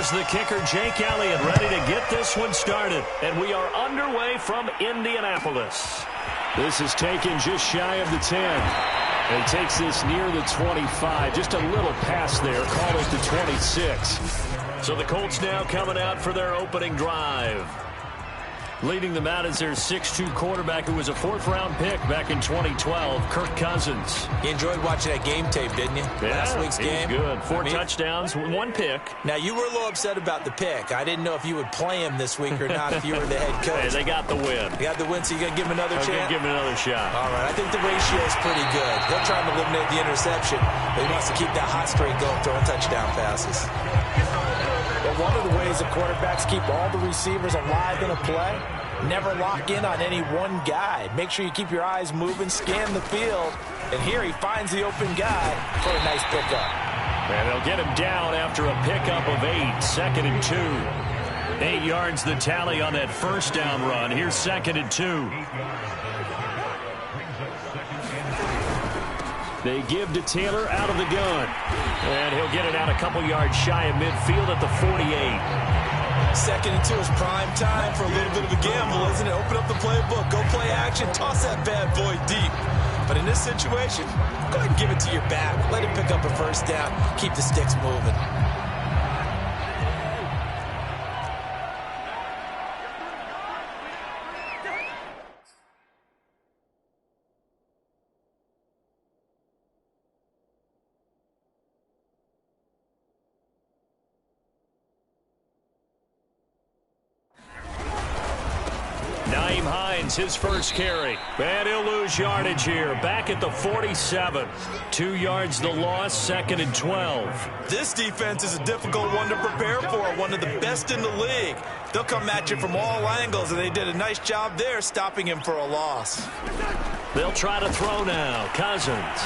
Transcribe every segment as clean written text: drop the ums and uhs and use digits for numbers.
Here's the kicker, Jake Elliott, ready to get this one started. And we are underway from Indianapolis. This is taken just shy of the 10. And he takes this near the 25. Just a little pass there. Call it the 26. So the Colts now coming out for their opening drive. Leading them out is their 6'2 quarterback who was a fourth-round pick back in 2012, Kirk Cousins. You enjoyed watching that game tape, didn't you? Yeah, Last week's game. Good. Four touchdowns, one pick. Now, you were a little upset about the pick. I didn't know if you would play him this week or not if you were the head coach. Hey, they got the win. They got the win, so you're going to give him another chance? I'm going to give him another shot. All right, I think the ratio is pretty good. He'll try and eliminate the interception, but he wants to keep that hot streak going, throwing touchdown passes. Well, one of the ways the quarterbacks keep all the receivers alive in a play, never lock in on any one guy. Make sure you keep your eyes moving, scan the field. And here he finds the open guy for a nice pickup. And they'll get him down after a pickup of 8, 2nd and 2. 8 yards the tally on that first down run. Here's 2nd and 2. They give to Taylor out of the gun. And he'll get it out a couple yards shy of midfield at the 48. 2nd and 2 is prime time for a little bit of a gamble, isn't it? Open up the playbook, go play action, toss that bad boy deep. But in this situation, go ahead and give it to your back. Let him pick up a first down, keep the sticks moving. His first carry. And he'll lose yardage here. Back at the 47. 2 yards the loss, 2nd and 12. This defense is a difficult one to prepare for. One of the best in the league. They'll come at you from all angles, and they did a nice job there stopping him for a loss. They'll try to throw now. Cousins.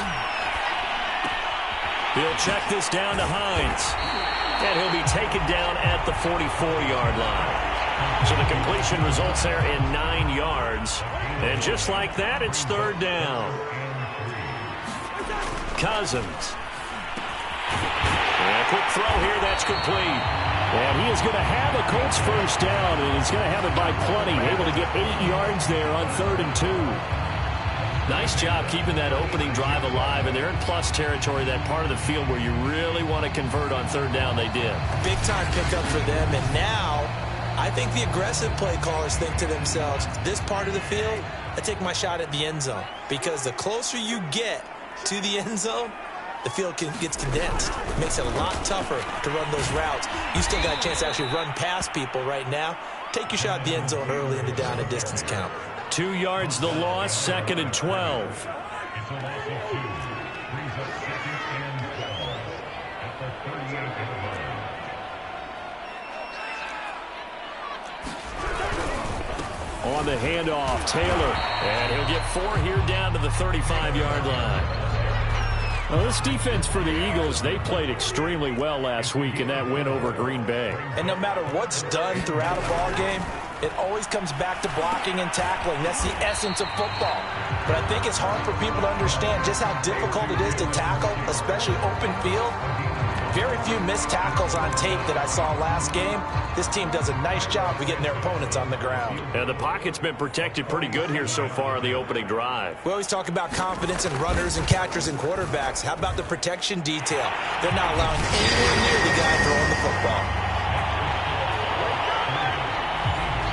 He'll check this down to Hines. And he'll be taken down at the 44-yard line. So the completion results there in 9 yards. And just like that, it's 3rd down. Cousins. And a quick throw here, that's complete. And he is going to have a Colts first down, and he's going to have it by plenty. Able to get 8 yards there on 3rd and 2. Nice job keeping that opening drive alive, and they're in plus territory, that part of the field where you really want to convert on 3rd down. They did. Big time pickup for them, and now I think the aggressive play callers think to themselves, this part of the field, I take my shot at the end zone. Because the closer you get to the end zone, the field gets condensed. It makes it a lot tougher to run those routes. You still got a chance to actually run past people right now. Take your shot at the end zone early in the down and distance count. 2 yards the loss, 2nd and 12. On the handoff, Taylor. And he'll get 4 here down to the 35-yard line. Well, this defense for the Eagles, they played extremely well last week in that win over Green Bay. And no matter what's done throughout a ball game, it always comes back to blocking and tackling. That's the essence of football. But I think it's hard for people to understand just how difficult it is to tackle, especially open field. Very few missed tackles on tape that I saw last game. This team does a nice job of getting their opponents on the ground. And the pocket's been protected pretty good here so far on the opening drive. We always talk about confidence in runners and catchers and quarterbacks. How about the protection detail? They're not allowing anyone near the guy throwing the football.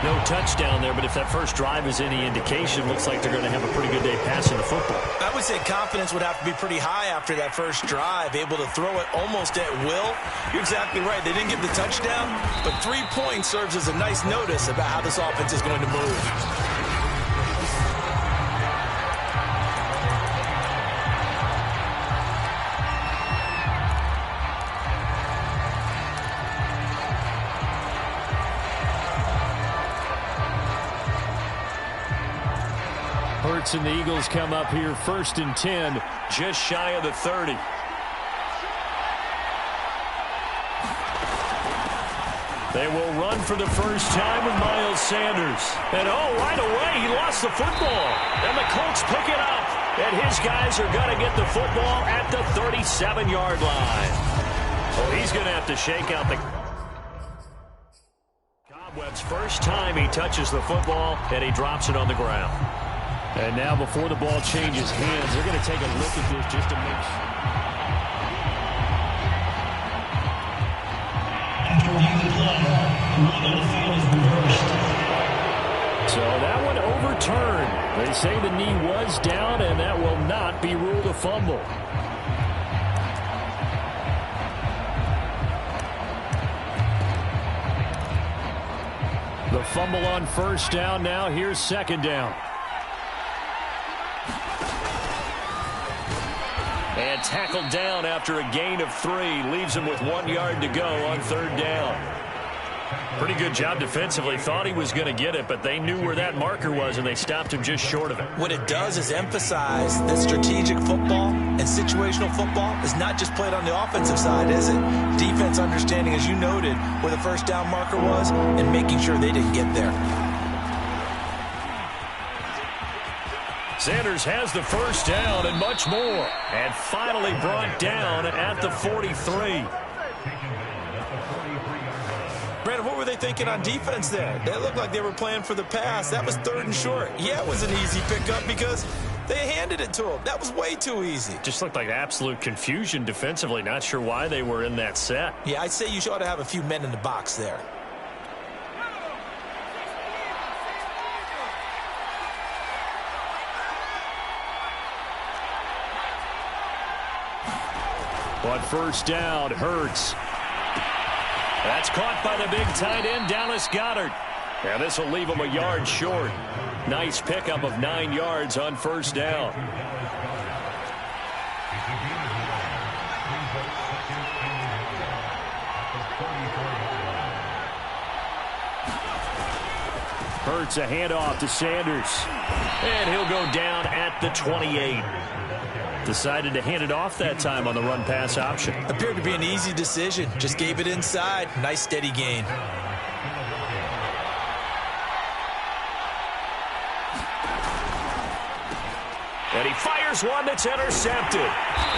No touchdown there, but if that first drive is any indication, looks like they're going to have a pretty good day passing the football. I would say confidence would have to be pretty high after that first drive, able to throw it almost at will. You're exactly right. They didn't get the touchdown, but 3 points serves as a nice notice about how this offense is going to move. And the Eagles come up here 1st and 10, just shy of the 30. They will run for the first time with Miles Sanders. And right away, he lost the football. And the Colts pick it up. And his guys are going to get the football at the 37-yard line. Well, he's going to have to shake out the... Cobweb's first time he touches the football, and he drops it on the ground. And now before the ball changes hands, they're going to take a look at this just to make sure. After review the play, the field is reversed. So that one overturned. They say the knee was down, and that will not be ruled a fumble. The fumble on first down now. Here's second down. And tackled down after a gain of 3. Leaves him with 1 yard to go on third down. Pretty good job defensively. Thought he was going to get it, but they knew where that marker was, and they stopped him just short of it. What it does is emphasize that strategic football and situational football is not just played on the offensive side, is it? Defense understanding, as you noted, where the first down marker was and making sure they didn't get there. Sanders has the first down and much more. And finally brought down at the 43. Brandon, what were they thinking on defense there? They looked like they were playing for the pass. That was third and short. Yeah, it was an easy pickup because they handed it to him. That was way too easy. Just looked like absolute confusion defensively. Not sure why they were in that set. Yeah, I'd say you ought to have a few men in the box there. On first down, Hurts. That's caught by the big tight end, Dallas Goedert. And this will leave him a yard short. Nice pickup of 9 yards on first down. Hurts a handoff to Sanders. And he'll go down at the 28. Decided to hand it off that time on the run-pass option. Appeared to be an easy decision. Just gave it inside. Nice steady gain. And he fires one that's intercepted.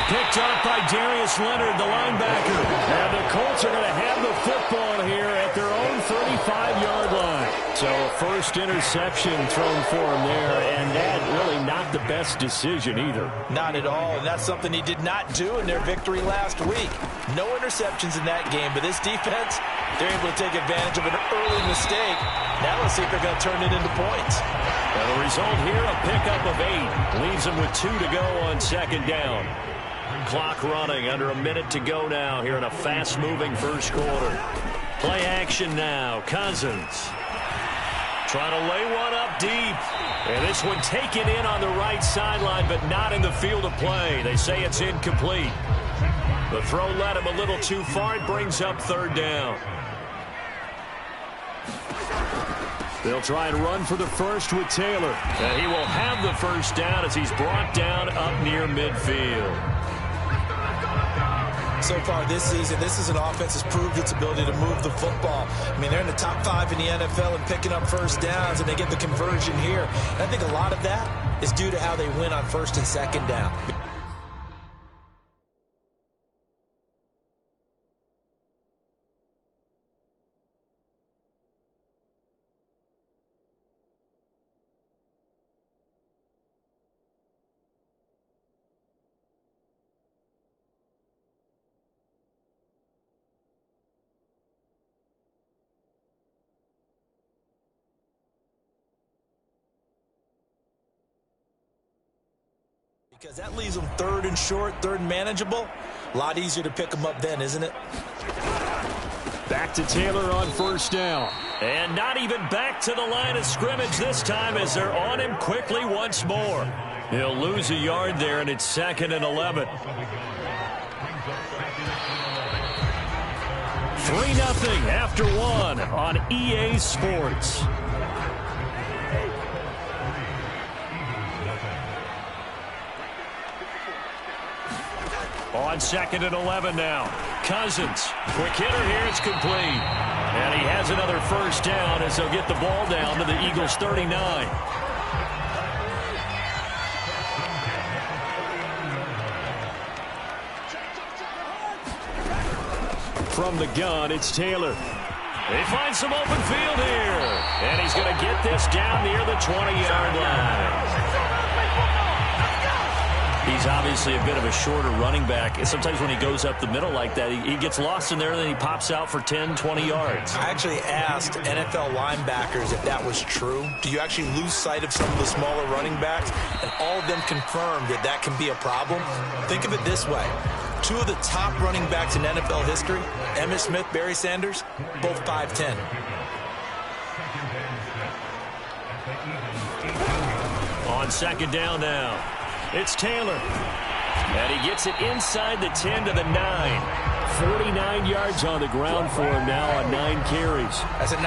Picked up by Darius Leonard, the linebacker. And the Colts are going to have the football here at their own 35-yard line. So a first interception thrown for him there, and that really not the best decision either. Not at all, and that's something he did not do in their victory last week. No interceptions in that game, but this defense, they're able to take advantage of an early mistake. Now let's see if they're going to turn it into points. And the result here, a pickup of 8. Leaves them with 2 to go on second down. Clock running, under a minute to go now here in a fast-moving first quarter. Play action now, Cousins. Trying to lay one up deep. And this one taken in on the right sideline, but not in the field of play. They say it's incomplete. The throw led him a little too far. It brings up third down. They'll try and run for the first with Taylor. And he will have the first down as he's brought down up near midfield. So far this season, this is an offense that's proved its ability to move the football. I mean, they're in the top 5 in the NFL and picking up first downs, and they get the conversion here. And I think a lot of that is due to how they win on first and second down. Because that leaves them third and short, third and manageable. A lot easier to pick them up then, isn't it? Back to Taylor on first down. And not even back to the line of scrimmage this time as they're on him quickly once more. He'll lose a yard there, and it's 2nd and 11. 3-0 after 1 on EA Sports. On 2nd and 11 now. Cousins. Quick hitter here. It's complete. And he has another first down as they'll get the ball down to the Eagles' 39. From the gun, it's Taylor. He finds some open field here. And he's going to get this down near the 20-yard line. He's obviously a bit of a shorter running back. Sometimes when he goes up the middle like that, he gets lost in there, and then he pops out for 10, 20 yards. I actually asked NFL linebackers if that was true. Do you actually lose sight of some of the smaller running backs? And all of them confirmed that that can be a problem. Think of it this way. Two of the top running backs in NFL history, Emmitt Smith, Barry Sanders, both 5'10". On second down now, it's Taylor. And he gets it inside the 10 to the 9. 49 yards on the ground for him now on 9 carries. That's a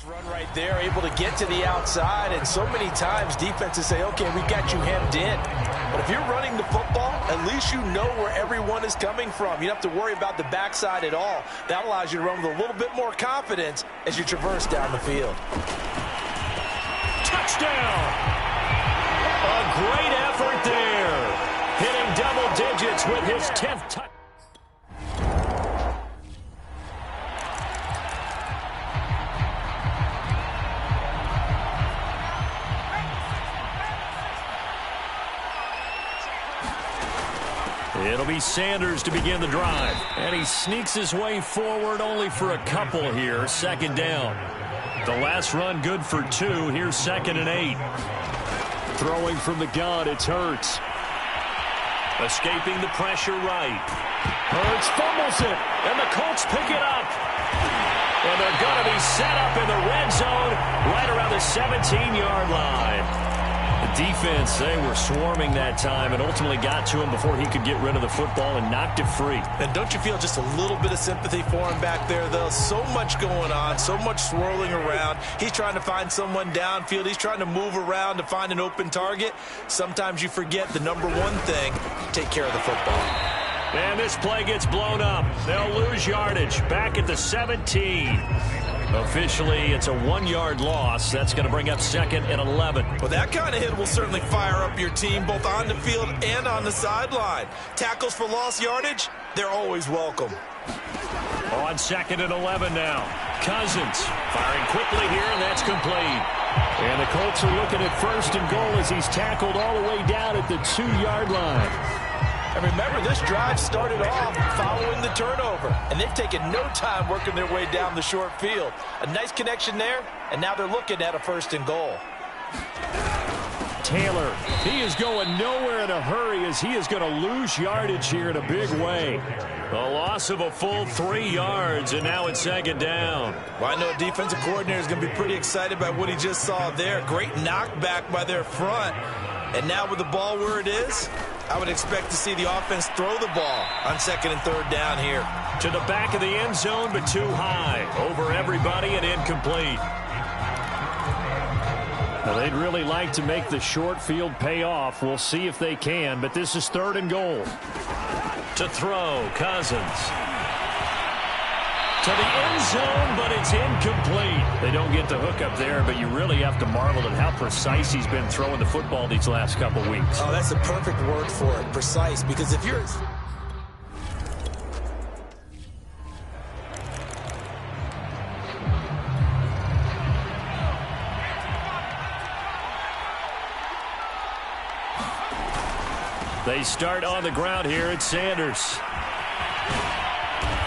run right there, able to get to the outside, and so many times defenses say, okay, we got you hemmed in. But if you're running the football, at least you know where everyone is coming from. You don't have to worry about the backside at all. That allows you to run with a little bit more confidence as you traverse down the field. Touchdown! A great effort there. Hitting double digits with his 10th touchdown. It'll be Sanders to begin the drive. And he sneaks his way forward only for a couple here. Second down. The last run good for 2. Here's 2nd and 8. Throwing from the gun, it's Hurts. Escaping the pressure right. Hurts fumbles it. And the Colts pick it up. And they're going to be set up in the red zone right around the 17-yard line. The defense, they were swarming that time and ultimately got to him before he could get rid of the football and knocked it free. And don't you feel just a little bit of sympathy for him back there, though? So much going on, so much swirling around. He's trying to find someone downfield. He's trying to move around to find an open target. Sometimes you forget the number one thing, take care of the football. And this play gets blown up. They'll lose yardage back at the 17. Officially, it's a 1-yard loss. That's going to bring up 2nd and 11. Well, that kind of hit will certainly fire up your team, both on the field and on the sideline. Tackles for lost yardage, they're always welcome. On 2nd and 11 now. Cousins firing quickly here, and that's complete. And the Colts are looking at 1st and goal as he's tackled all the way down at the 2-yard line. And remember, this drive started off following the turnover, and they've taken no time working their way down the short field. A nice connection there, and now they're looking at a 1st and goal. Taylor, he is going nowhere in a hurry as he is going to lose yardage here in a big way. A loss of a full 3 yards, and now it's 2nd down. Well, I know a defensive coordinator is going to be pretty excited by what he just saw there. Great knockback by their front. And now with the ball where it is, I would expect to see the offense throw the ball on 2nd and 3rd down here. To the back of the end zone, but too high. Over everybody and incomplete. Now, they'd really like to make the short field pay off. We'll see if they can, but this is 3rd and goal. To throw, Cousins. To the end zone, but it's incomplete. They don't get the hook up there, but you really have to marvel at how precise he's been throwing the football these last couple weeks. Oh, that's the perfect word for it, precise, because if you're... They start on the ground here at Sanders.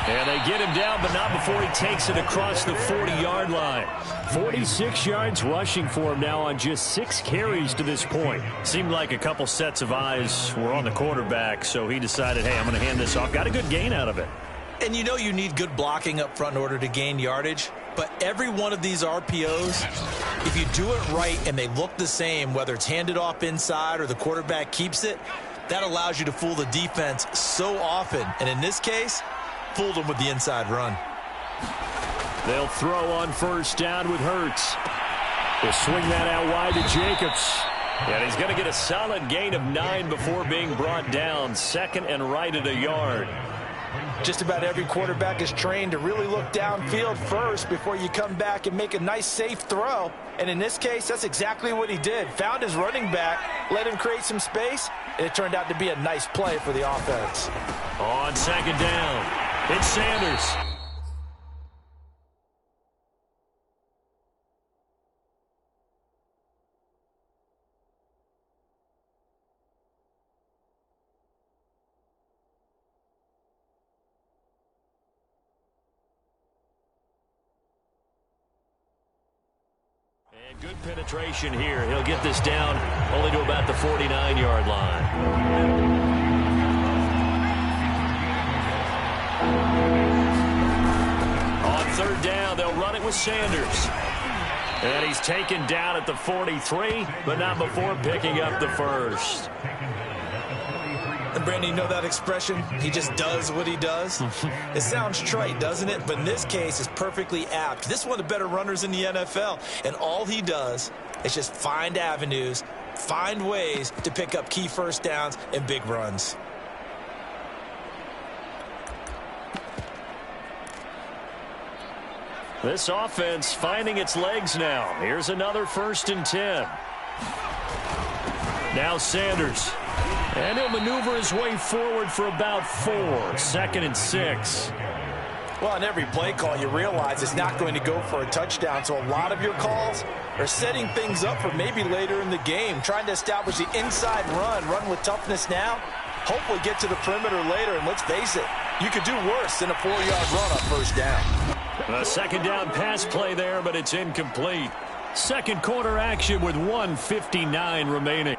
And they get him down, but not before he takes it across the 40-yard line. 46 yards rushing for him now on just 6 carries to this point. Seemed like a couple sets of eyes were on the quarterback, so he decided, hey, I'm going to hand this off. Got a good gain out of it. And you know you need good blocking up front in order to gain yardage. But every one of these RPOs, if you do it right and they look the same, whether it's handed off inside or the quarterback keeps it, that allows you to fool the defense so often. And in this case, fooled them with the inside run. They'll throw on first down with Hurts. They'll swing that out wide to Jacobs. And he's going to get a solid gain of 9 before being brought down. Second and right at a yard. Just about every quarterback is trained to really look downfield first before you come back and make a nice, safe throw. And in this case, that's exactly what he did. Found his running back, let him create some space, and it turned out to be a nice play for the offense. On second down, it's Sanders. And good penetration here. He'll get this down only to about the 49-yard line. On third down, they'll run it with Sanders. And he's taken down at the 43, but not before picking up the first. And Brandon, you know that expression? He just does what he does. It sounds trite, doesn't it? But in this case, it's perfectly apt. This is one of the better runners in the NFL. And all he does is just find avenues, find ways to pick up key first downs and big runs. This offense finding its legs now. Here's another 1st and 10. Now Sanders. And he'll maneuver his way forward for about 4. 2nd and 6. Well, on every play call, you realize it's not going to go for a touchdown. So a lot of your calls are setting things up for maybe later in the game, trying to establish the inside run with toughness now, hopefully get to the perimeter later. And let's face it, you could do worse than a 4-yard run on first down. A second down pass play there, but it's incomplete. Second quarter action with 1:59 remaining.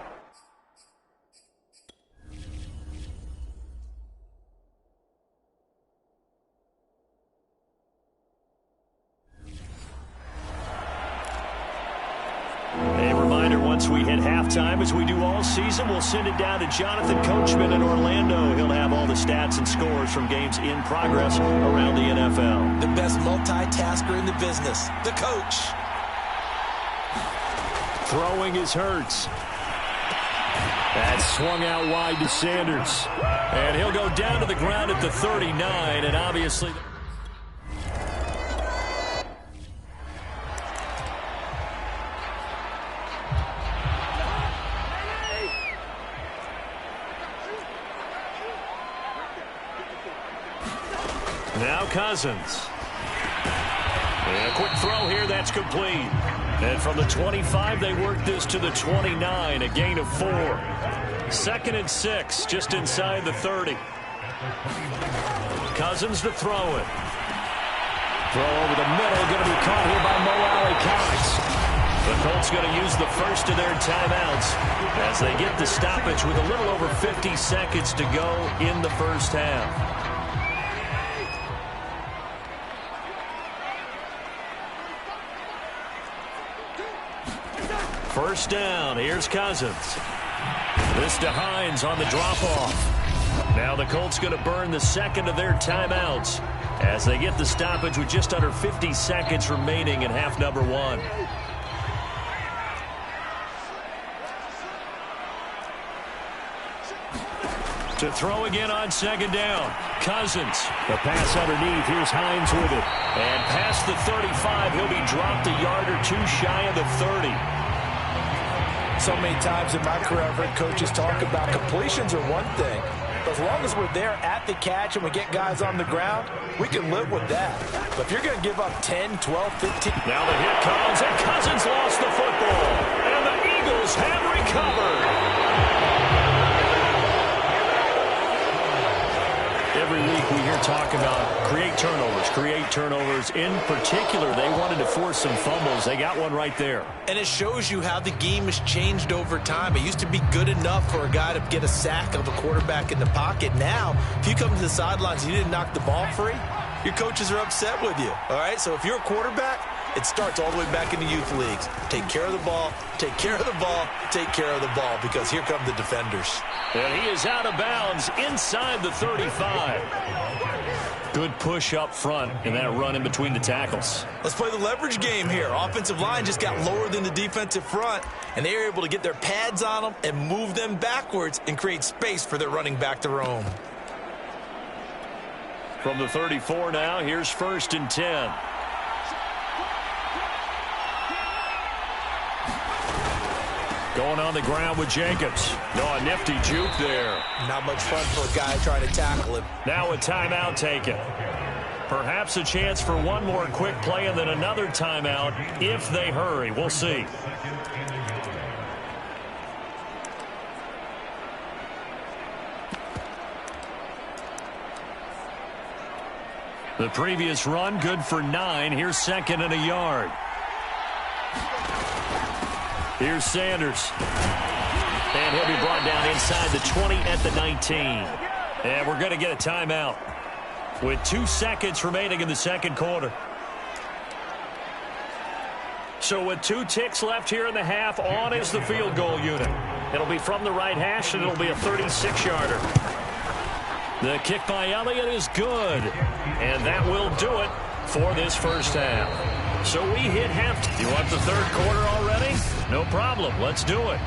A reminder, once we hit halftime, as we do all season, we'll send it down to Jonathan Coachman in Orlando. He'll have all the stats and scores from games in progress around the NFL. The best multitasker in the business, the coach. Throwing is Hurts. That's swung out wide to Sanders. And he'll go down to the ground at the 39, and obviously... Now Cousins. And a quick throw here, that's complete. And from the 25, they work this to the 29, a gain of 4. 2nd and 6, just inside the 30. Cousins to throw it. Throw over the middle, going to be caught here by Mo Alley-Cox. The Colts going to use the first of their timeouts as they get the stoppage with a little over 50 seconds to go in the first half. First down, here's Cousins. This to Hines on the drop-off. Now the Colts going to burn the second of their timeouts as they get the stoppage with just under 50 seconds remaining in half number 1. To throw again on second down. Cousins. The pass underneath. Here's Hines with it. And past the 35, he'll be dropped a yard or 2 shy of the 30. So many times in my career, I've heard coaches talk about completions are one thing. But as long as we're there at the catch and we get guys on the ground, we can live with that. But if you're going to give up 10, 12, 15... Now the hit comes, and Cousins lost the football. And the Eagles have recovered. Every every week we hear talk about create turnovers. In particular, they wanted to force some fumbles. They got one right there. And it shows you how the game has changed over time. It used to be good enough for a guy to get a sack of a quarterback in the pocket. Now, if you come to the sidelines and you didn't knock the ball free, your coaches are upset with you. All right, so if you're a quarterback, it starts all the way back in the youth leagues. Take care of the ball, take care of the ball, take care of the ball, because here come the defenders. And he is out of bounds inside the 35. Good push up front in that run in between the tackles. Let's play the leverage game here. Offensive line just got lower than the defensive front, and they were able to get their pads on them and move them backwards and create space for their running back to roam. From the 34 now, here's 1st and 10. Going on the ground with Jacobs. No, a nifty juke there. Not much fun for a guy trying to tackle him. Now a timeout taken. Perhaps a chance for one more quick play and then another timeout if they hurry. We'll see. The previous run, good for 9. Here's 2nd and a yard. Here's Sanders. And he'll be brought down inside the 20 at the 19. And we're going to get a timeout with 2 seconds remaining in the second quarter. So with 2 ticks left here in the half, on is the field goal unit. It'll be from the right hash, and it'll be a 36-yarder. The kick by Elliott is good. And that will do it for this first half. So we hit half. You want the third quarter already? No problem. Let's do it.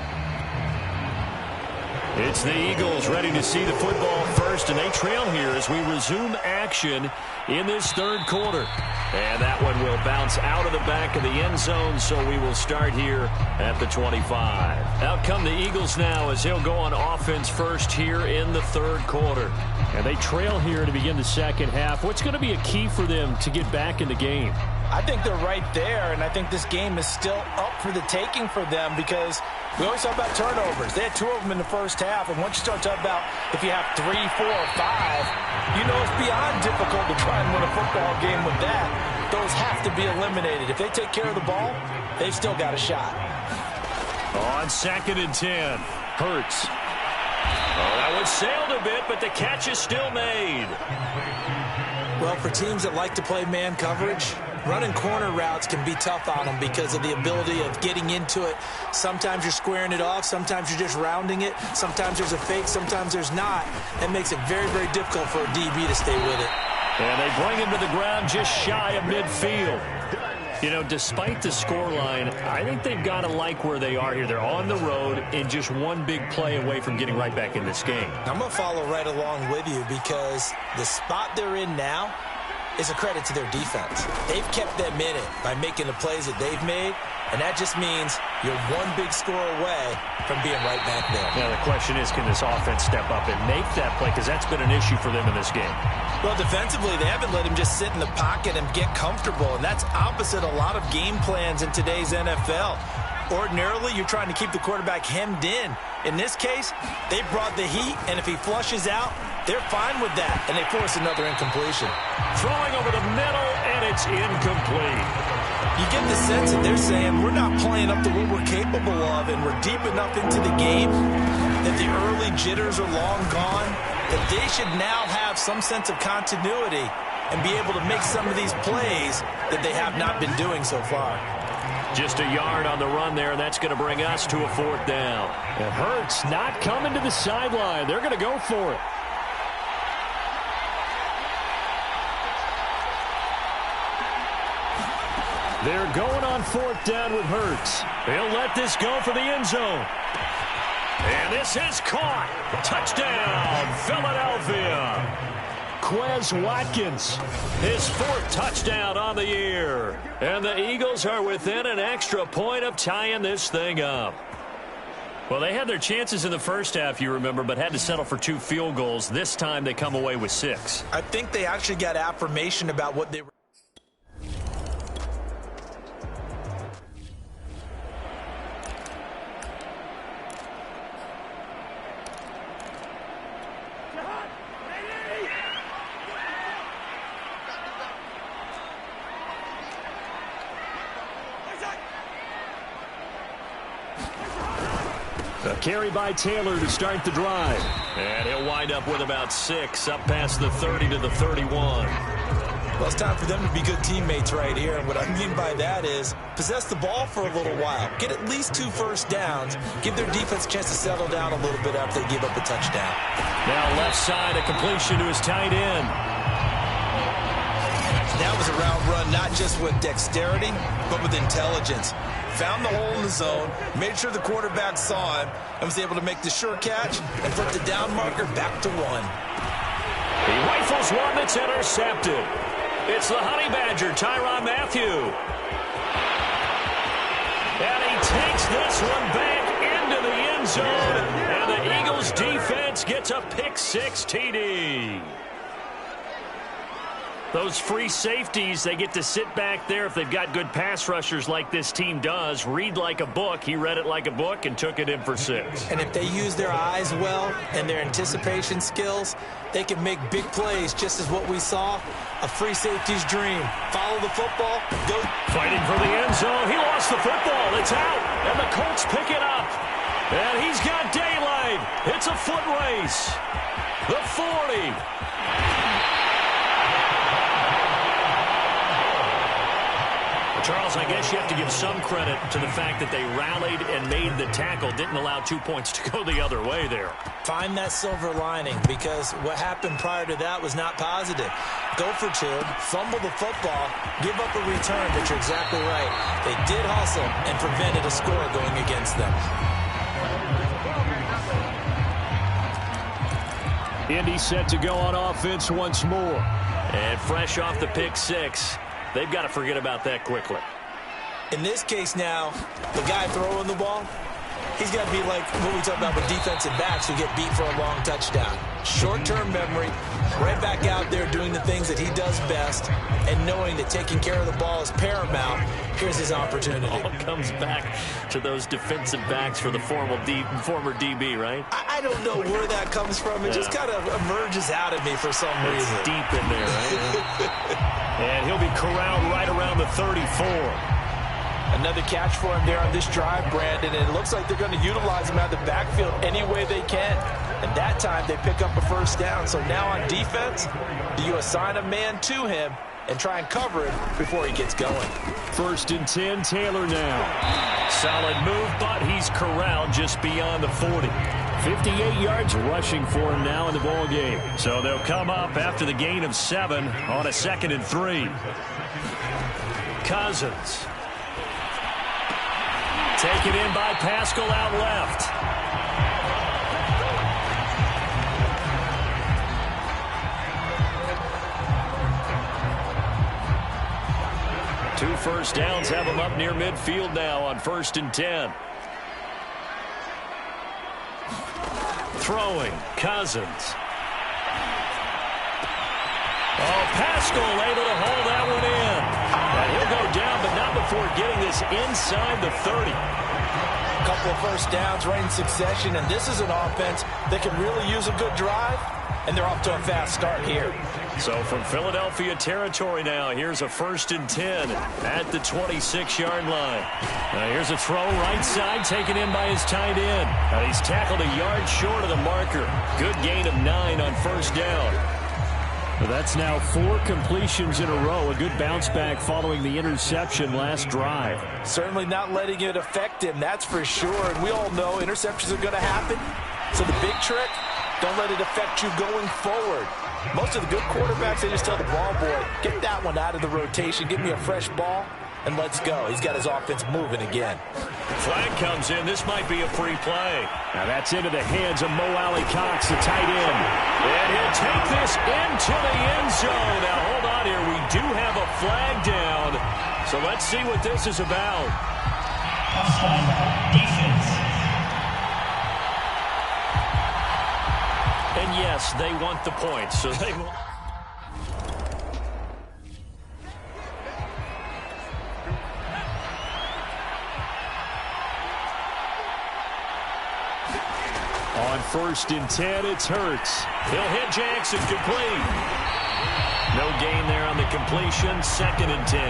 It's the Eagles ready to see the football first, and they trail here as we resume action in this third quarter. And that one will bounce out of the back of the end zone, so we will start here at the 25. Out come the Eagles now as he'll go on offense first here in the third quarter. And they trail here to begin the second half. What's going to be a key for them to get back in the game? I think they're right there, and I think this game is still up for the taking for them because we always talk about turnovers. They had 2 of them in the first half, and once you start talking about if you have 3, 4, or 5, you know it's beyond difficult to try and win a football game with that. Those have to be eliminated. If they take care of the ball, they've still got a shot. On 2nd and 10, Hurts. Oh, that one sailed a bit, but the catch is still made. Well, for teams that like to play man coverage, running corner routes can be tough on them because of the ability of getting into it. Sometimes you're squaring it off. Sometimes you're just rounding it. Sometimes there's a fake. Sometimes there's not. That makes it very, very difficult for a DB to stay with it. And they bring him to the ground just shy of midfield. You know, despite the scoreline, I think they've got to like where they are here. They're on the road and just one big play away from getting right back in this game. I'm going to follow right along with you because the spot they're in now is a credit to their defense. They've kept them in it by making the plays that they've made, and that just means you're one big score away from being right back there. Now, the question is, can this offense step up and make that play? Because that's been an issue for them in this game. Well, defensively, they haven't let him just sit in the pocket and get comfortable, and that's opposite a lot of game plans in today's NFL. Ordinarily, you're trying to keep the quarterback hemmed in. In this case, they brought the heat, and if he flushes out, they're fine with that, and they force another incompletion. Throwing over the middle, and it's incomplete. You get the sense that they're saying we're not playing up to what we're capable of, and we're deep enough into the game that the early jitters are long gone, that they should now have some sense of continuity and be able to make some of these plays that they have not been doing so far. Just a yard on the run there, and that's going to bring us to a 4th down. It hurts not coming to the sideline. They're going to go for it. They're going on 4th down with Hurts. He'll let this go for the end zone. And this is caught. Touchdown, Philadelphia. Quez Watkins, his 4th touchdown on the year. And the Eagles are within an extra point of tying this thing up. Well, they had their chances in the first half, you remember, but had to settle for 2 field goals. This time they come away with 6. I think they actually got affirmation about what they were. Carry by Taylor to start the drive. And he'll wind up with about 6, up past the 30 to the 31. Well, it's time for them to be good teammates right here. And what I mean by that is possess the ball for a little while. Get at least 2 first downs. Give their defense a chance to settle down a little bit after they give up a touchdown. Now left side, a completion to his tight end. That was a route run, not just with dexterity, but with intelligence. Found the hole in the zone, made sure the quarterback saw him, and was able to make the sure catch and flip the down marker back to 1. He rifles one that's intercepted. It's the Honey Badger, Tyrann Mathieu. And he takes this one back into the end zone, and the Eagles defense gets a pick-6 TD. Those free safeties, they get to sit back there if they've got good pass rushers like this team does. Read like a book. He read it like a book and took it in for 6. And if they use their eyes well and their anticipation skills, they can make big plays, just as what we saw. A free safety's dream. Follow the football, go. Fighting for the end zone. He lost the football. It's out, and the Colts pick it up. And he's got daylight. It's a foot race. The 40. Charles, I guess you have to give some credit to the fact that they rallied and made the tackle, didn't allow 2 points to go the other way there. Find that silver lining, because what happened prior to that was not positive. Go for 2, fumble the football, give up a return, but you're exactly right. They did hustle and prevented a score going against them. Indy set to go on offense once more. And fresh off the pick-6. They've got to forget about that quickly. In this case now, the guy throwing the ball, he's got to be like what we talk about with defensive backs who get beat for a long touchdown. Short-term memory, right back out there doing the things that he does best, and knowing that taking care of the ball is paramount. Here's his opportunity. All comes back to those defensive backs for the former DB, right? I don't know where that comes from. It just kind of emerges out of me for some reason. It's deep in there, right? And he'll be corralled right around the 34. Another catch for him there on this drive, Brandon, and it looks like they're going to utilize him out of the backfield any way they can. And that time they pick up a first down. So now on defense, do you assign a man to him and try and cover it before he gets going? 1st and 10, Taylor now. Solid move, but he's corralled just beyond the 40. 58 yards rushing for him now in the ball game. So they'll come up after the gain of 7 on a 2nd and 3. Cousins. Taken in by Pascal out left. Two first downs have him up near midfield now on 1st and 10. Throwing, Cousins. Oh, Pascal able to hold that one in. And he'll go down, but not before getting this inside the 30. A couple of first downs right in succession, and this is an offense that can really use a good drive, and they're off to a fast start here. So from Philadelphia territory now, here's a 1st and 10 at the 26-yard line. Now here's a throw right side, taken in by his tight end. Now he's tackled a yard short of the marker. Good gain of 9 on 1st down. Well, that's now 4 completions in a row. A good bounce back following the interception last drive. Certainly not letting it affect him, that's for sure. And we all know interceptions are going to happen. So the big trick, don't let it affect you going forward. Most of the good quarterbacks, they just tell the ball boy, get that one out of the rotation, give me a fresh ball, and let's go. He's got his offense moving again. Flag comes in. This might be a free play. Now that's into the hands of Mo Alley Cox, the tight end. And he'll take this into the end zone. Now hold on here. We do have a flag down. So let's see what this is about. Offside, defense. And yes, they want the points. So they will. On 1st and 10, it's Hurts. He'll hit Jackson, complete. No gain there on the completion, 2nd and 10.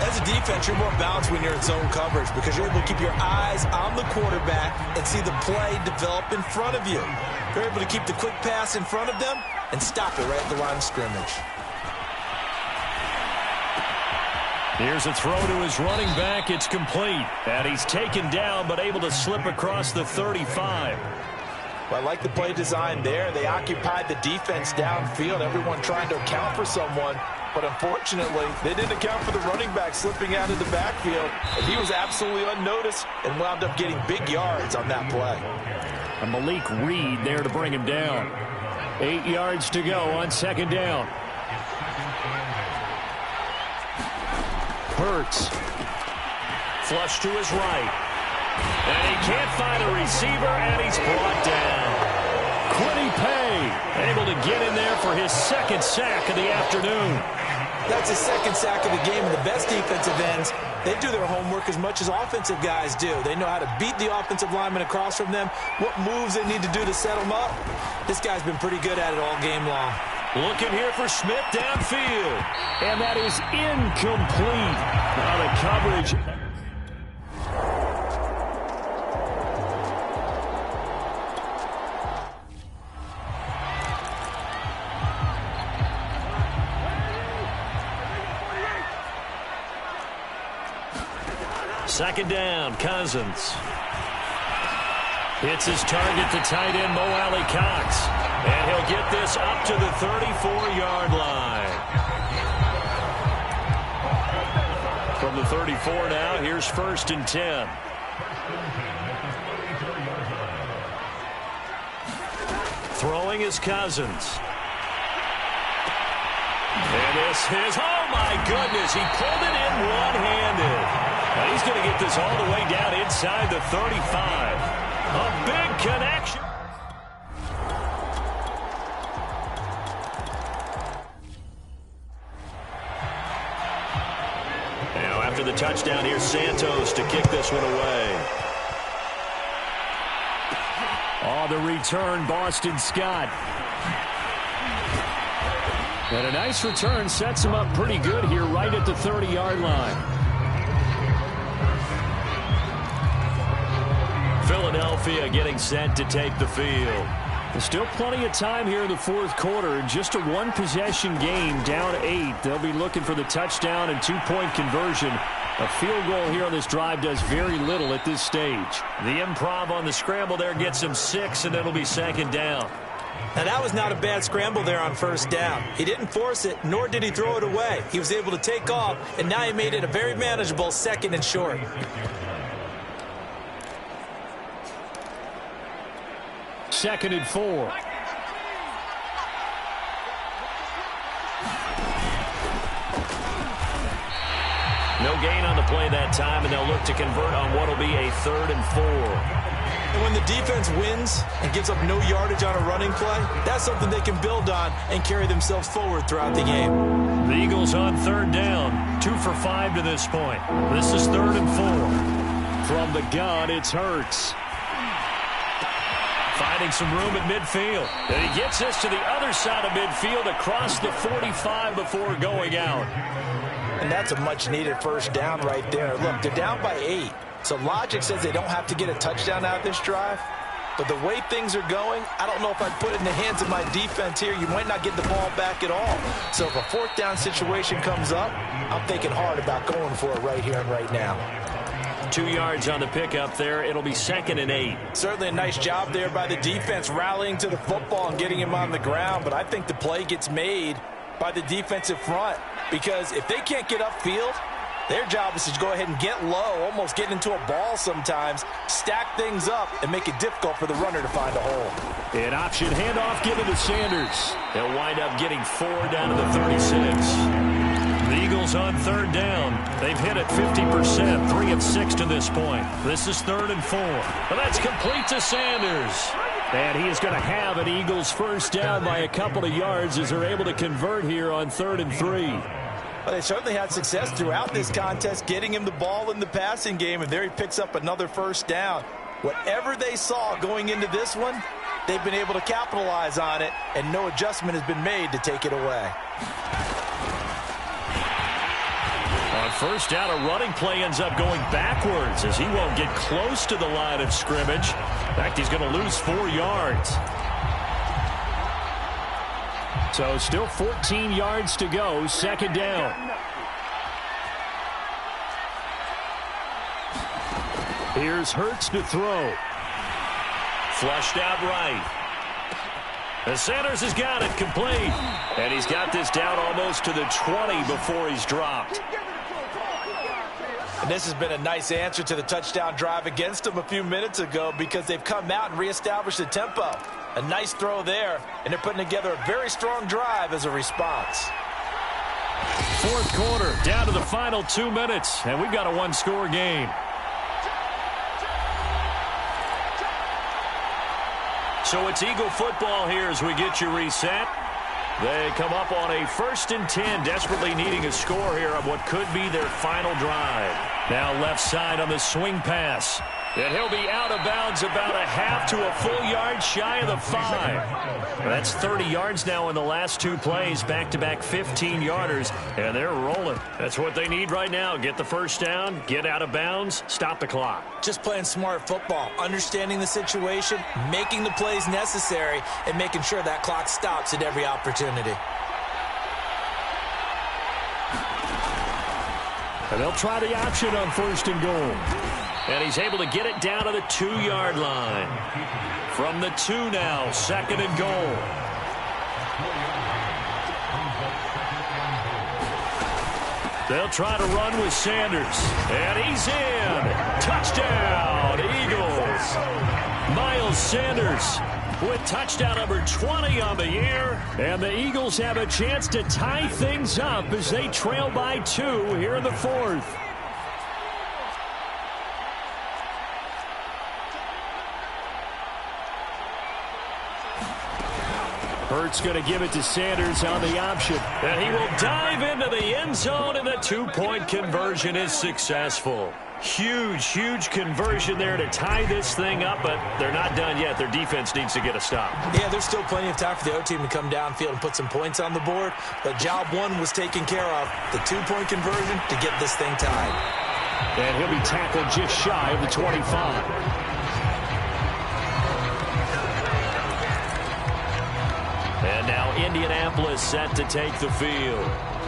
As a defense, you're more balanced when you're in zone coverage because you're able to keep your eyes on the quarterback and see the play develop in front of you. You're able to keep the quick pass in front of them and stop it right at the line of scrimmage. Here's a throw to his running back. It's complete. And he's taken down but able to slip across the 35. Well, I like the play design there. They occupied the defense downfield, everyone trying to account for someone. But unfortunately, they didn't account for the running back slipping out of the backfield. And he was absolutely unnoticed and wound up getting big yards on that play. And Malik Reed there to bring him down. 8 yards to go on second down. Hurts. Flush to his right. And he can't find a receiver, and he's brought down. Quiddy Pay able to get in there for his second sack of the afternoon. That's his second sack of the game, and the best defensive ends, they do their homework as much as offensive guys do. They know how to beat the offensive lineman across from them, what moves they need to do to set them up. This guy's been pretty good at it all game long. Looking here for Smith downfield. And that is incomplete. Now the coverage. Second down, Cousins. Hits his target, the tight end, Mo Alley Cox. And he'll get this up to the 34-yard line. From the 34 now, here's 1st and 10. Throwing is Cousins. And this is, oh my goodness, he pulled it in one-handed. And he's going to get this all the way down inside the 35. A big connection. Now after the touchdown, here's Santos to kick this one away. Oh, the return, Boston Scott. And a nice return sets him up pretty good here right at the 30-yard line. Philadelphia getting set to take the field. There's still plenty of time here in the fourth quarter. Just a one-possession game, down 8. They'll be looking for the touchdown and two-point conversion. A field goal here on this drive does very little at this stage. The improv on the scramble there gets him 6, and it'll be second down. Now, that was not a bad scramble there on first down. He didn't force it, nor did he throw it away. He was able to take off, and now he made it a very manageable 2nd and short. Second and 4. No gain on the play that time, and they'll look to convert on what will be a 3rd and 4. And when the defense wins and gives up no yardage on a running play, that's something they can build on and carry themselves forward throughout the game. The Eagles on 3rd down, 2 for 5 to this point. This is 3rd and 4. From the gun, it's Hurts. Finding some room at midfield. And he gets this to the other side of midfield across the 45 before going out. And that's a much-needed first down right there. Look, they're down by 8. So logic says they don't have to get a touchdown out of this drive. But the way things are going, I don't know if I'd put it in the hands of my defense here. You might not get the ball back at all. So if a 4th down situation comes up, I'm thinking hard about going for it right here and right now. 2 yards on the pickup there. It'll be 2nd and 8. Certainly a nice job there by the defense rallying to the football and getting him on the ground. But I think the play gets made by the defensive front. Because if they can't get upfield, their job is to go ahead and get low, almost get into a ball sometimes, stack things up, and make it difficult for the runner to find a hole. An option handoff given to Sanders. They'll wind up getting 4 down to the 36. The Eagles on 3rd down. They've hit it 50%, 3 of 6 to this point. This is 3rd and 4. But that's complete to Sanders. And he is going to have an Eagles first down by a couple of yards as they're able to convert here on 3rd and 3. Well, they certainly had success throughout this contest, getting him the ball in the passing game, and there he picks up another first down. Whatever they saw going into this one, they've been able to capitalize on it, and no adjustment has been made to take it away. On first down, a running play ends up going backwards as he won't get close to the line of scrimmage. In fact, he's going to lose 4 yards. So still 14 yards to go, second down. Here's Hurts to throw. Flushed out right. And Sanders has got it complete. And he's got this down almost to the 20 before he's dropped. And this has been a nice answer to the touchdown drive against them a few minutes ago because they've come out and reestablished the tempo. A nice throw there, and they're putting together a very strong drive as a response. Fourth quarter, down to the final 2 minutes, and we've got a one-score game. So it's Eagle football here as we get you reset. They come up on a 1st and 10, desperately needing a score here on what could be their final drive. Now left side on the swing pass. And he'll be out of bounds about a half to a full yard shy of the 5. That's 30 yards now in the last 2 plays, back-to-back 15-yarders, and they're rolling. That's what they need right now. Get the first down, get out of bounds, stop the clock. Just playing smart football, understanding the situation, making the plays necessary, and making sure that clock stops at every opportunity. And they'll try the option on 1st and goal. And he's able to get it down to the 2-yard line. From the 2 now, 2nd and goal. They'll try to run with Sanders. And he's in. Touchdown, Eagles. Miles Sanders with touchdown number 20 on the year. And the Eagles have a chance to tie things up as they trail by 2 here in the 4th. Hurts going to give it to Sanders on the option. And he will dive into the end zone, and the 2-point conversion is successful. Huge, huge conversion there to tie this thing up, but they're not done yet. Their defense needs to get a stop. Yeah, there's still plenty of time for the O team to come downfield and put some points on the board, but job 1 was taken care of. The 2-point conversion to get this thing tied. And he'll be tackled just shy of the 25. And now Indianapolis set to take the field.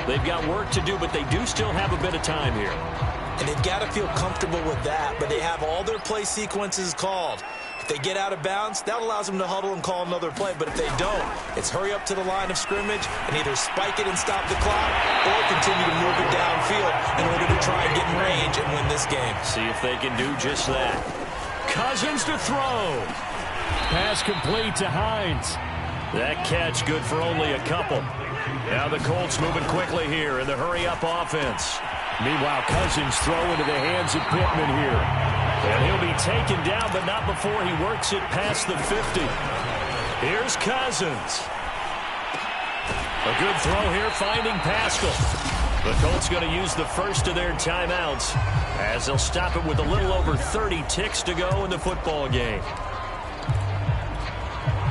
They've got work to do, but they do still have a bit of time here. And they've got to feel comfortable with that, but they have all their play sequences called. If they get out of bounds, that allows them to huddle and call another play. But if they don't, it's hurry up to the line of scrimmage and either spike it and stop the clock or continue to move it downfield in order to try and get in range and win this game. See if they can do just that. Cousins to throw. Pass complete to Hines. That catch good for only a couple. Now the Colts moving quickly here in the hurry-up offense. Meanwhile, Cousins throw into the hands of Pittman here. And he'll be taken down, but not before he works it past the 50. Here's Cousins. A good throw here, finding Pascal. The Colts going to use the first of their timeouts as they'll stop it with a little over 30 ticks to go in the football game.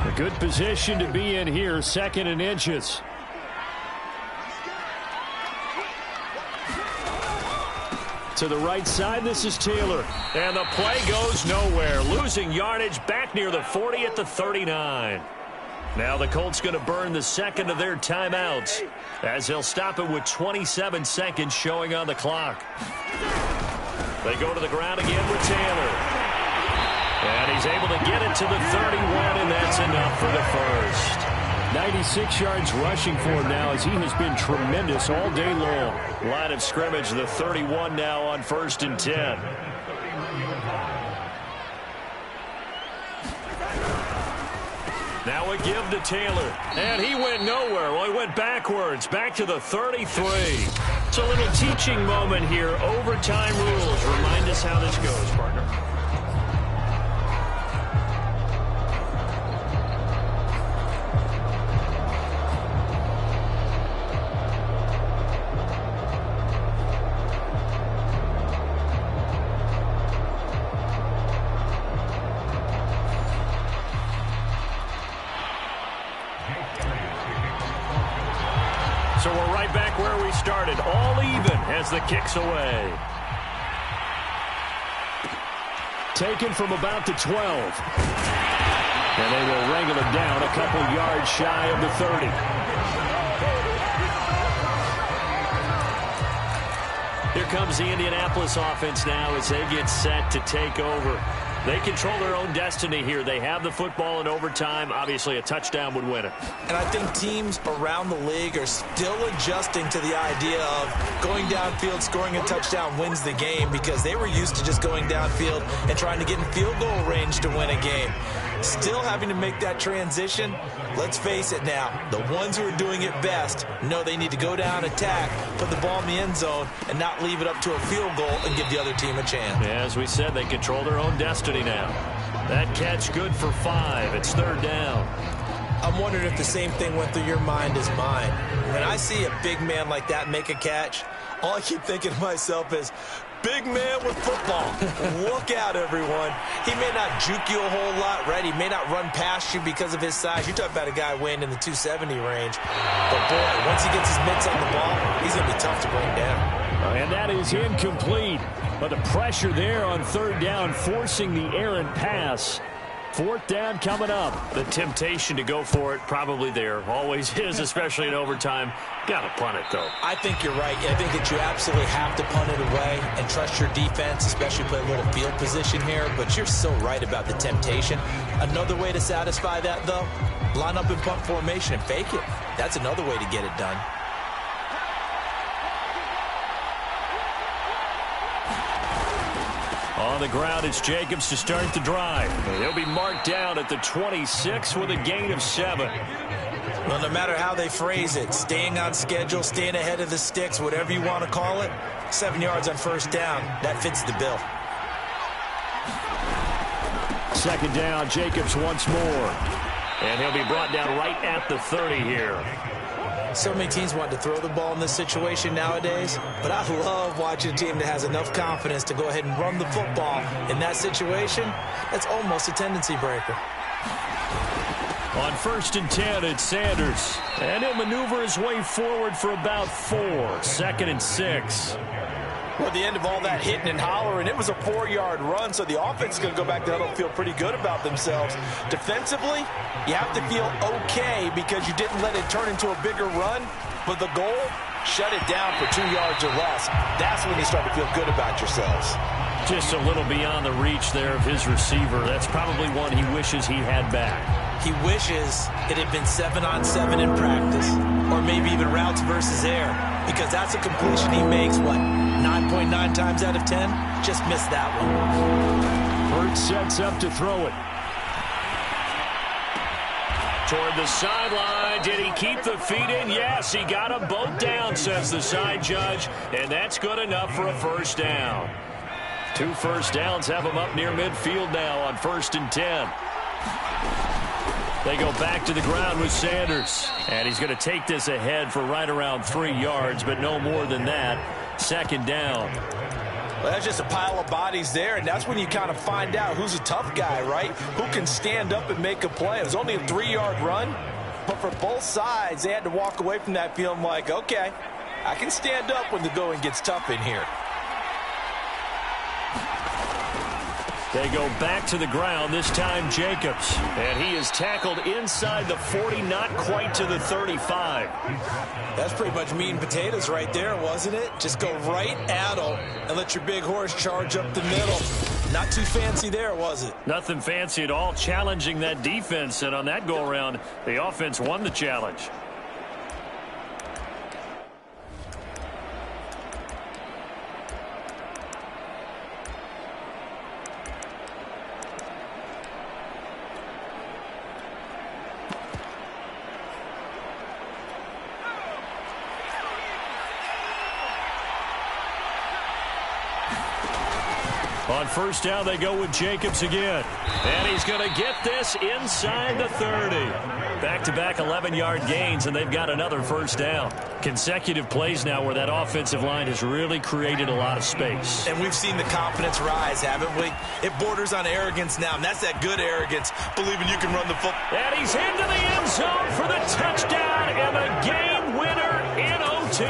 A good position to be in here, 2nd and inches. To the right side, this is Taylor. And the play goes nowhere. Losing yardage back near the 40 at the 39. Now the Colts going to burn the 2nd of their timeouts as they'll stop it with 27 seconds showing on the clock. They go to the ground again with Taylor. And he's able to get it to the 31, and that's enough for the first. 96 yards rushing for him now as he has been tremendous all day long. Line of scrimmage, the 31 now on 1st and 10. Now a give to Taylor. And he went nowhere. Well, he went backwards, back to the 33. It's a little teaching moment here. Overtime rules. Remind us how this goes, partner. So we're right back where we started, all even as the kick's away. Taken from about the 12. And they will wrangle it down a couple yards shy of the 30. Here comes the Indianapolis offense now as they get set to take over. They control their own destiny here. They have the football in overtime. Obviously, a touchdown would win it. And I think teams around the league are still adjusting to the idea of going downfield, scoring a touchdown wins the game, because they were used to just going downfield and trying to get in field goal range to win a game. Still having to make that transition. Let's face it now, the ones who are doing it best know they need to go down, attack, put the ball in the end zone, and not leave it up to a field goal and give the other team a chance. As we said, they control their own destiny now. That catch good for 5. It's 3rd down. I'm wondering if the same thing went through your mind as mine. When I see a big man like that make a catch, all I keep thinking to myself is, big man with football. Look out, everyone. He may not juke you a whole lot, right? He may not run past you because of his size. You're talking about a guy weighing in the 270 range. But, boy, once he gets his mitts on the ball, he's going to be tough to bring down. And that is incomplete. But the pressure there on 3rd down, forcing the errant pass. 4th down coming up. The temptation to go for it probably there. Always is, especially in overtime. Got to punt it, though. I think you're right. I think that you absolutely have to punt it away and trust your defense, especially play a little field position here. But you're so right about the temptation. Another way to satisfy that, though, line up in punt formation and fake it. That's another way to get it done. On the ground, it's Jacobs to start the drive. He'll be marked down at the 26 with a gain of 7. Well, no matter how they phrase it, staying on schedule, staying ahead of the sticks, whatever you want to call it, 7 yards on 1st down, that fits the bill. 2nd down, Jacobs once more. And he'll be brought down right at the 30 here. So many teams want to throw the ball in this situation nowadays, but I love watching a team that has enough confidence to go ahead and run the football. In that situation, that's almost a tendency breaker. On 1st and 10, it's Sanders. And he'll maneuver his way forward for about 4. 2nd and 6. Well, at the end of all that hitting and hollering, it was a 4-yard run, so the offense is going to go back to huddle and feel pretty good about themselves. Defensively, you have to feel okay because you didn't let it turn into a bigger run, but the goal, shut it down for 2 yards or less. That's when you start to feel good about yourselves. Just a little beyond the reach there of his receiver. That's probably one he wishes he had back. He wishes it had been 7-on-7 in practice, or maybe even routes versus air, because that's a completion he makes, what, 9.9 times out of 10? Just missed that one. Hurts sets up to throw it. Toward the sideline. Did he keep the feet in? Yes, he got them both down, says the side judge, and that's good enough for a 1st down. 2 first downs have him up near midfield now on 1st and 10. They go back to the ground with Sanders. And he's going to take this ahead for right around 3 yards, but no more than that. 2nd down. Well, that's just a pile of bodies there, and that's when you kind of find out who's a tough guy, right? Who can stand up and make a play. It was only a 3-yard run, but for both sides, they had to walk away from that feeling like, okay, I can stand up when the going gets tough in here. They go back to the ground, this time Jacobs. And he is tackled inside the 40, not quite to the 35. That's pretty much meat and potatoes right there, wasn't it? Just go right at him and let your big horse charge up the middle. Not too fancy there, was it? Nothing fancy at all, challenging that defense. And on that go-around, the offense won the challenge. On 1st down, they go with Jacobs again. And he's going to get this inside the 30. Back-to-back 11-yard gains, and they've got another 1st down. Consecutive plays now where that offensive line has really created a lot of space. And we've seen the confidence rise, haven't we? It borders on arrogance now, and that's that good arrogance, believing you can run the football. And he's into the end zone for the touchdown, and the game winner in OT.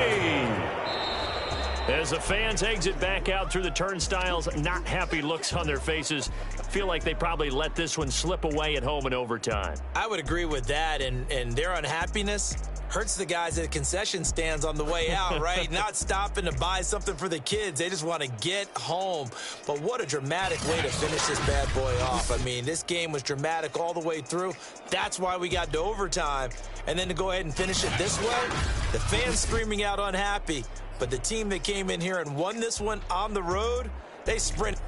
As the fans exit back out through the turnstiles, not happy looks on their faces. Feel like they probably let this one slip away at home in overtime. I would agree with that, and their unhappiness hurts the guys at the concession stands on the way out, right? Not stopping to buy something for the kids. They just want to get home. But what a dramatic way to finish this bad boy off. I mean, this game was dramatic all the way through. That's why we got to overtime. And then to go ahead and finish it this way, the fans screaming out unhappy. But the team that came in here and won this one on the road, they sprint